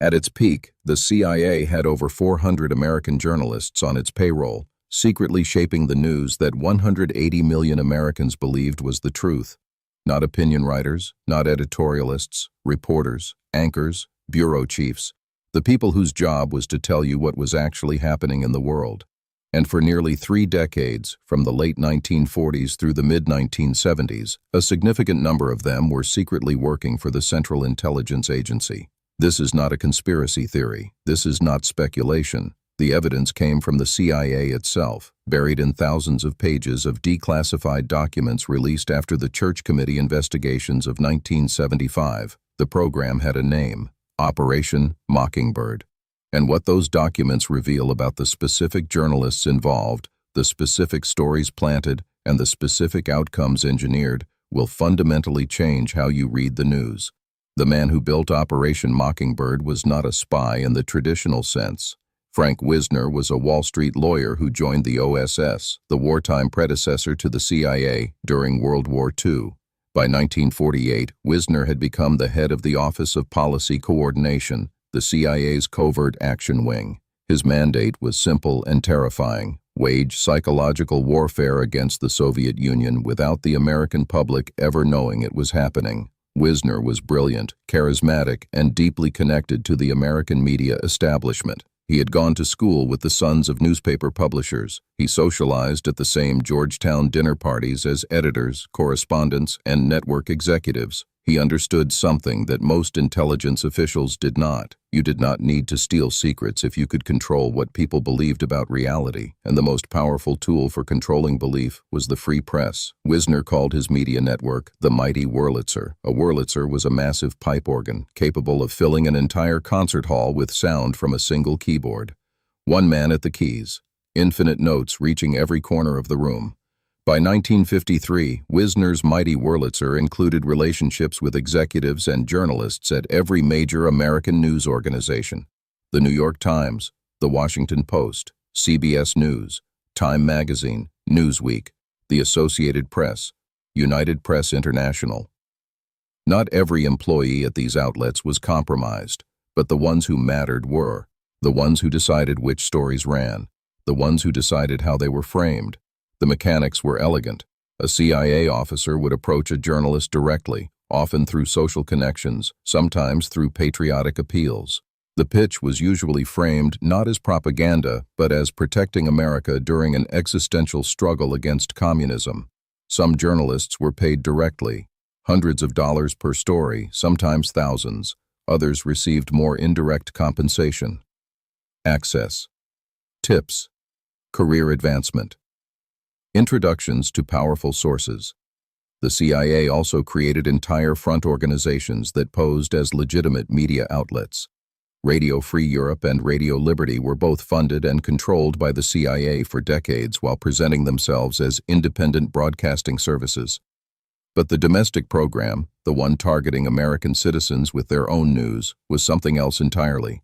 At its peak, the CIA had over 400 American journalists on its payroll, secretly shaping the news that 180 million Americans believed was the truth. Not opinion writers, not editorialists, reporters, anchors, bureau chiefs, the people whose job was to tell you what was actually happening in the world. And for nearly 3 decades, from the late 1940s through the mid-1970s, a significant number of them were secretly working for the Central Intelligence Agency. This is not a conspiracy theory. This is not speculation. The evidence came from the CIA itself, buried in thousands of pages of declassified documents released after the Church Committee investigations of 1975. The program had a name: Operation Mockingbird. And what those documents reveal about the specific journalists involved, the specific stories planted, and the specific outcomes engineered will fundamentally change how you read the news. The man who built Operation Mockingbird was not a spy in the traditional sense. Frank Wisner was a Wall Street lawyer who joined the OSS, the wartime predecessor to the CIA, during World War II. By 1948, Wisner had become the head of the Office of Policy Coordination, the CIA's covert action wing. His mandate was simple and terrifying: wage psychological warfare against the Soviet Union without the American public ever knowing it was happening. Wisner was brilliant, charismatic, and deeply connected to the American media establishment. He had gone to school with the sons of newspaper publishers. He socialized at the same Georgetown dinner parties as editors, correspondents, and network executives. He understood something that most intelligence officials did not. You did not need to steal secrets if you could control what people believed about reality, and the most powerful tool for controlling belief was the free press. Wisner called his media network the mighty Wurlitzer. A Wurlitzer was a massive pipe organ, capable of filling an entire concert hall with sound from a single keyboard. One man at the keys, infinite notes reaching every corner of the room. By 1953, Wisner's mighty Wurlitzer included relationships with executives and journalists at every major American news organization: the New York Times, the Washington Post, CBS News, Time Magazine, Newsweek, the Associated Press, United Press International. Not every employee at these outlets was compromised, but the ones who mattered were. The ones who decided which stories ran, the ones who decided how they were framed. The mechanics were elegant. A CIA officer would approach a journalist directly, often through social connections, sometimes through patriotic appeals. The pitch was usually framed not as propaganda, but as protecting America during an existential struggle against communism. Some journalists were paid directly, hundreds of dollars per story, sometimes thousands. Others received more indirect compensation. Access. Tips. Career advancement. Introductions to powerful sources. The CIA also created entire front organizations that posed as legitimate media outlets. Radio Free Europe and Radio Liberty were both funded and controlled by the CIA for decades while presenting themselves as independent broadcasting services. But the domestic program, the one targeting American citizens with their own news, was something else entirely.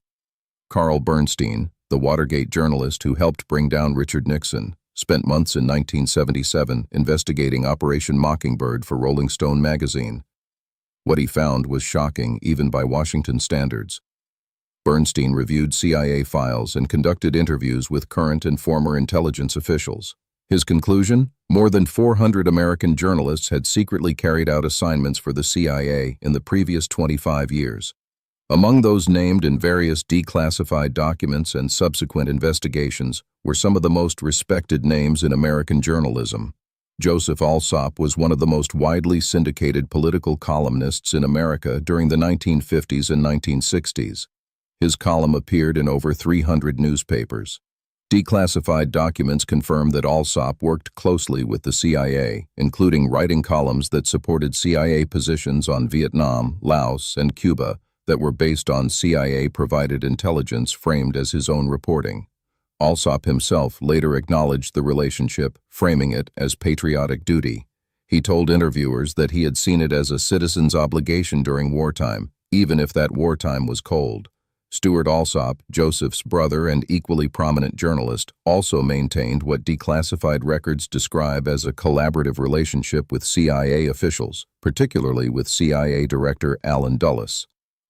Carl Bernstein, the Watergate journalist who helped bring down Richard Nixon, spent months in 1977 investigating Operation Mockingbird for Rolling Stone magazine. What he found was shocking even by Washington standards. Bernstein reviewed CIA files and conducted interviews with current and former intelligence officials. His conclusion? More than 400 American journalists had secretly carried out assignments for the CIA in the previous 25 years. Among those named in various declassified documents and subsequent investigations were some of the most respected names in American journalism. Joseph Alsop was one of the most widely syndicated political columnists in America during the 1950s and 1960s. His column appeared in over 300 newspapers. Declassified documents confirm that Alsop worked closely with the CIA, including writing columns that supported CIA positions on Vietnam, Laos, and Cuba that were based on CIA-provided intelligence framed as his own reporting. Alsop himself later acknowledged the relationship, framing it as patriotic duty. He told interviewers that he had seen it as a citizen's obligation during wartime, even if that wartime was cold. Stuart Alsop, Joseph's brother and equally prominent journalist, also maintained what declassified records describe as a collaborative relationship with CIA officials, particularly with CIA Director Allen Dulles.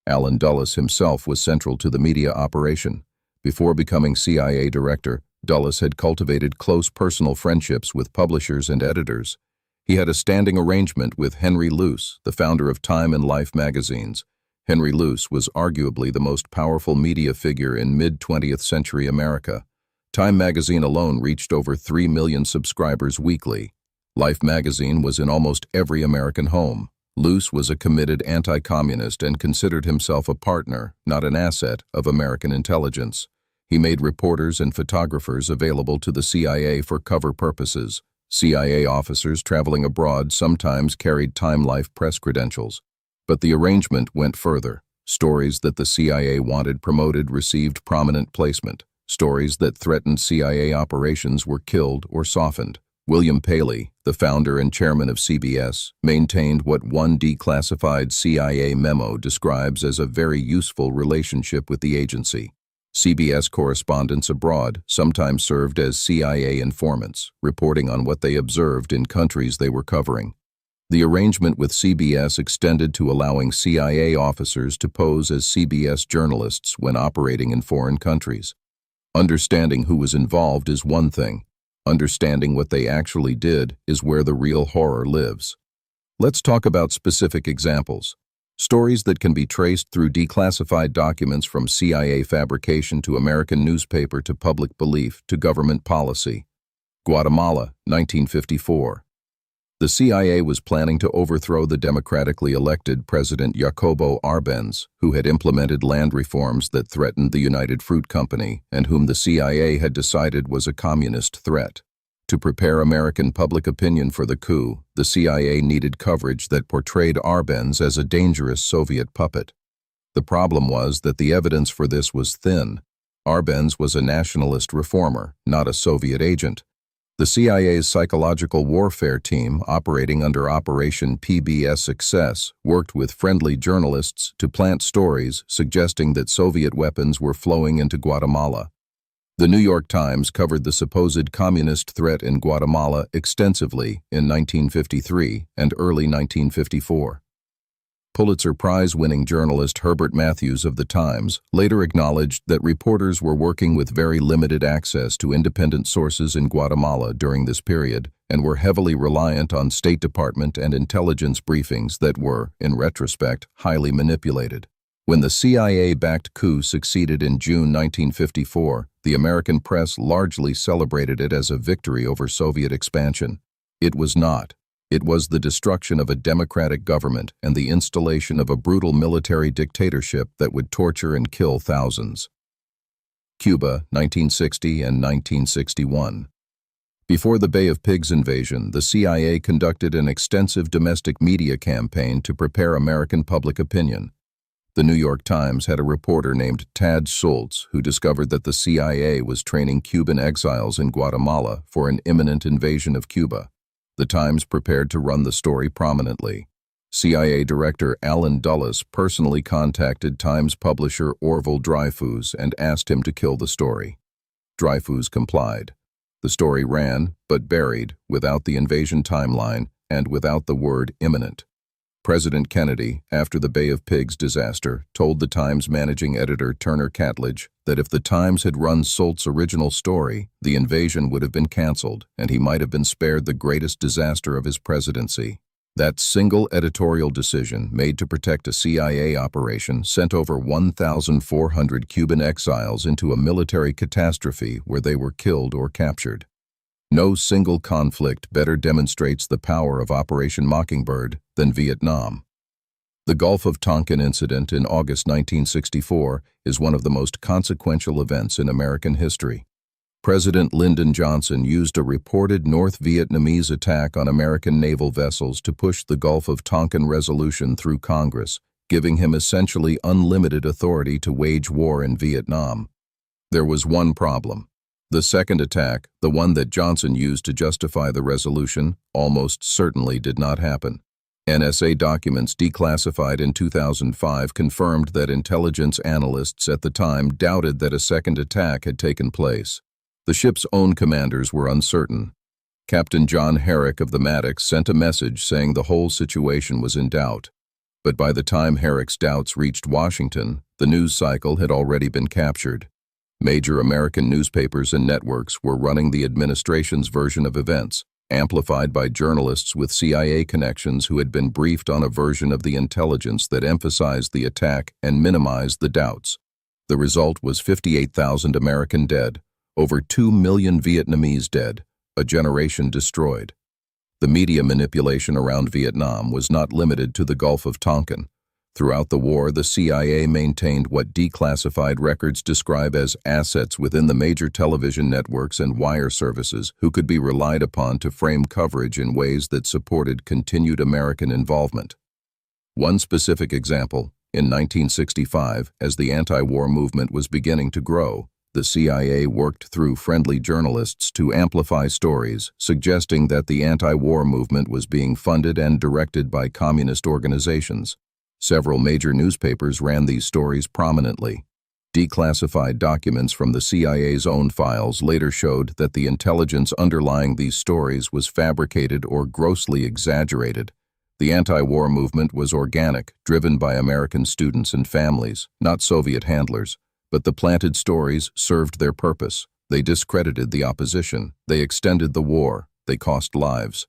Allen Dulles himself was central to the media operation. Before becoming CIA director, Dulles had cultivated close personal friendships with publishers and editors. He had a standing arrangement with Henry Luce, the founder of Time and Life magazines. Henry Luce was arguably the most powerful media figure in mid-20th century America. Time magazine alone reached over 3 million subscribers weekly. Life magazine was in almost every American home. Luce was a committed anti-communist and considered himself a partner, not an asset, of American intelligence. He made reporters and photographers available to the CIA for cover purposes. CIA officers traveling abroad sometimes carried Time Life press credentials. But the arrangement went further. Stories that the CIA wanted promoted received prominent placement. Stories that threatened CIA operations were killed or softened. William Paley, the founder and chairman of CBS, maintained what one declassified CIA memo describes as a very useful relationship with the agency. CBS correspondents abroad sometimes served as CIA informants, reporting on what they observed in countries they were covering. The arrangement with CBS extended to allowing CIA officers to pose as CBS journalists when operating in foreign countries. Understanding who was involved is one thing. Understanding what they actually did is where the real horror lives. Let's talk about specific examples. Stories that can be traced through declassified documents from CIA fabrication to American newspaper to public belief to government policy. Guatemala, 1954. The CIA was planning to overthrow the democratically elected President Jacobo Arbenz, who had implemented land reforms that threatened the United Fruit Company and whom the CIA had decided was a communist threat. To prepare American public opinion for the coup, the CIA needed coverage that portrayed Arbenz as a dangerous Soviet puppet. The problem was that the evidence for this was thin. Arbenz was a nationalist reformer, not a Soviet agent. The CIA's psychological warfare team, operating under Operation PBS Success, worked with friendly journalists to plant stories suggesting that Soviet weapons were flowing into Guatemala. The New York Times covered the supposed communist threat in Guatemala extensively in 1953 and early 1954. Pulitzer Prize-winning journalist Herbert Matthews of The Times later acknowledged that reporters were working with very limited access to independent sources in Guatemala during this period and were heavily reliant on State Department and intelligence briefings that were, in retrospect, highly manipulated. When the CIA-backed coup succeeded in June 1954, the American press largely celebrated it as a victory over Soviet expansion. It was not. It was the destruction of a democratic government and the installation of a brutal military dictatorship that would torture and kill thousands. Cuba, 1960 and 1961. Before the Bay of Pigs invasion, the CIA conducted an extensive domestic media campaign to prepare American public opinion. The New York Times had a reporter named Tad Schultz who discovered that the CIA was training Cuban exiles in Guatemala for an imminent invasion of Cuba. The Times prepared to run the story prominently. CIA Director Allen Dulles personally contacted Times publisher Orville Dreyfus and asked him to kill the story. Dreyfus complied. The story ran, but buried, without the invasion timeline and without the word imminent. President Kennedy, after the Bay of Pigs disaster, told the Times managing editor Turner Catledge that if the Times had run Schultz's original story, the invasion would have been canceled and he might have been spared the greatest disaster of his presidency. That single editorial decision, made to protect a CIA operation, sent over 1,400 Cuban exiles into a military catastrophe where they were killed or captured. No single conflict better demonstrates the power of Operation Mockingbird than Vietnam. The Gulf of Tonkin incident in August 1964 is one of the most consequential events in American history. President Lyndon Johnson used a reported North Vietnamese attack on American naval vessels to push the Gulf of Tonkin resolution through Congress, giving him essentially unlimited authority to wage war in Vietnam. There was one problem. The second attack, the one that Johnson used to justify the resolution, almost certainly did not happen. NSA documents declassified in 2005 confirmed that intelligence analysts at the time doubted that a second attack had taken place. The ship's own commanders were uncertain. Captain John Herrick of the Maddox sent a message saying the whole situation was in doubt. But by the time Herrick's doubts reached Washington, the news cycle had already been captured. Major American newspapers and networks were running the administration's version of events, amplified by journalists with CIA connections who had been briefed on a version of the intelligence that emphasized the attack and minimized the doubts. The result was 58,000 American dead, over 2 million Vietnamese dead, a generation destroyed. The media manipulation around Vietnam was not limited to the Gulf of Tonkin. Throughout the war, the CIA maintained what declassified records describe as assets within the major television networks and wire services who could be relied upon to frame coverage in ways that supported continued American involvement. One specific example, in 1965, as the anti-war movement was beginning to grow, the CIA worked through friendly journalists to amplify stories, suggesting that the anti-war movement was being funded and directed by communist organizations. Several major newspapers ran these stories prominently. Declassified documents from the CIA's own files later showed that the intelligence underlying these stories was fabricated or grossly exaggerated. The anti-war movement was organic, driven by American students and families, not Soviet handlers. But the planted stories served their purpose. They discredited the opposition. They extended the war. They cost lives.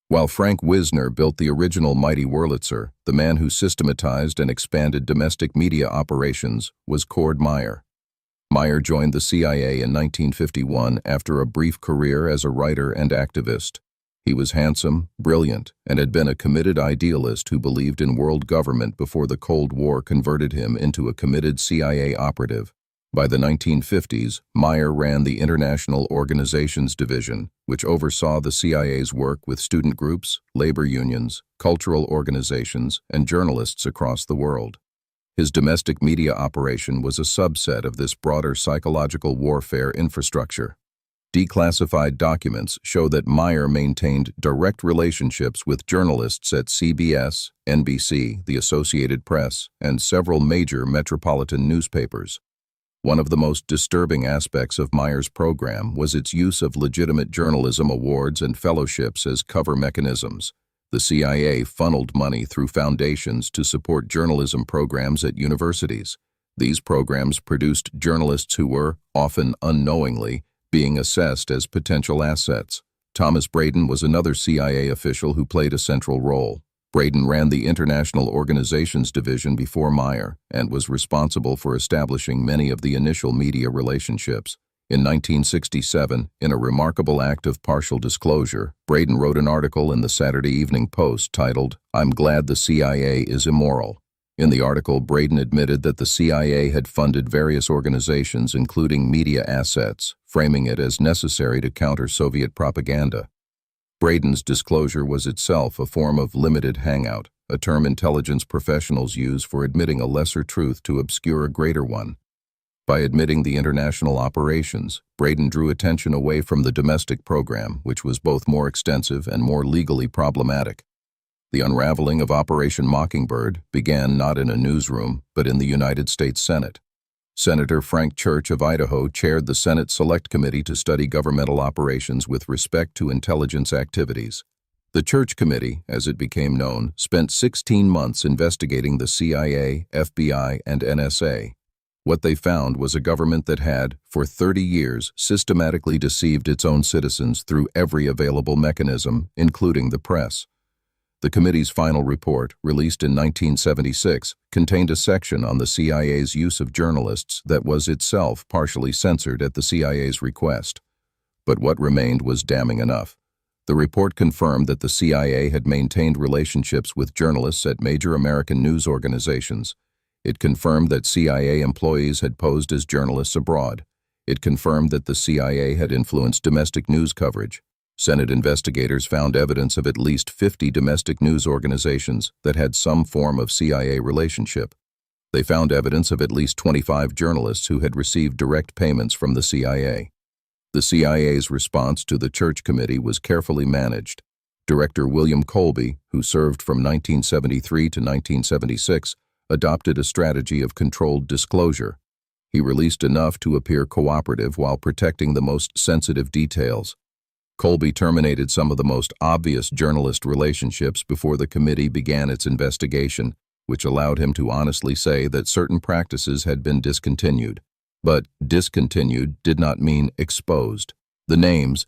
While Frank Wisner built the original Mighty Wurlitzer, the man who systematized and expanded domestic media operations was Cord Meyer. Meyer joined the CIA in 1951 after a brief career as a writer and activist. He was handsome, brilliant, and had been a committed idealist who believed in world government before the Cold War converted him into a committed CIA operative. By the 1950s, Meyer ran the International Organizations Division, which oversaw the CIA's work with student groups, labor unions, cultural organizations, and journalists across the world. His domestic media operation was a subset of this broader psychological warfare infrastructure. Declassified documents show that Meyer maintained direct relationships with journalists at CBS, NBC, the Associated Press, and several major metropolitan newspapers. One of the most disturbing aspects of Meyer's program was its use of legitimate journalism awards and fellowships as cover mechanisms. The CIA funneled money through foundations to support journalism programs at universities. These programs produced journalists who were, often unknowingly, being assessed as potential assets. Thomas Braden was another CIA official who played a central role. Braden ran the International Organizations Division before Meyer and was responsible for establishing many of the initial media relationships. In 1967, in a remarkable act of partial disclosure, Braden wrote an article in the Saturday Evening Post titled, "I'm Glad the CIA is Immoral." In the article, Braden admitted that the CIA had funded various organizations, including media assets, framing it as necessary to counter Soviet propaganda. Braden's disclosure was itself a form of limited hangout, a term intelligence professionals use for admitting a lesser truth to obscure a greater one. By admitting the international operations, Braden drew attention away from the domestic program, which was both more extensive and more legally problematic. The unraveling of Operation Mockingbird began not in a newsroom, but in the United States Senate. Senator Frank Church of Idaho chaired the Senate Select Committee to study governmental operations with respect to intelligence activities. The Church Committee, as it became known, spent 16 months investigating the CIA, FBI, and NSA. What they found was a government that had, for 30 years, systematically deceived its own citizens through every available mechanism, including the press. The committee's final report, released in 1976, contained a section on the CIA's use of journalists that was itself partially censored at the CIA's request. But what remained was damning enough. The report confirmed that the CIA had maintained relationships with journalists at major American news organizations. It confirmed that CIA employees had posed as journalists abroad. It confirmed that the CIA had influenced domestic news coverage. Senate investigators found evidence of at least 50 domestic news organizations that had some form of CIA relationship. They found evidence of at least 25 journalists who had received direct payments from the CIA. The CIA's response to the Church Committee was carefully managed. Director William Colby, who served from 1973 to 1976, adopted a strategy of controlled disclosure. He released enough to appear cooperative while protecting the most sensitive details. Colby terminated some of the most obvious journalist relationships before the committee began its investigation, which allowed him to honestly say that certain practices had been discontinued. But discontinued did not mean exposed. The names,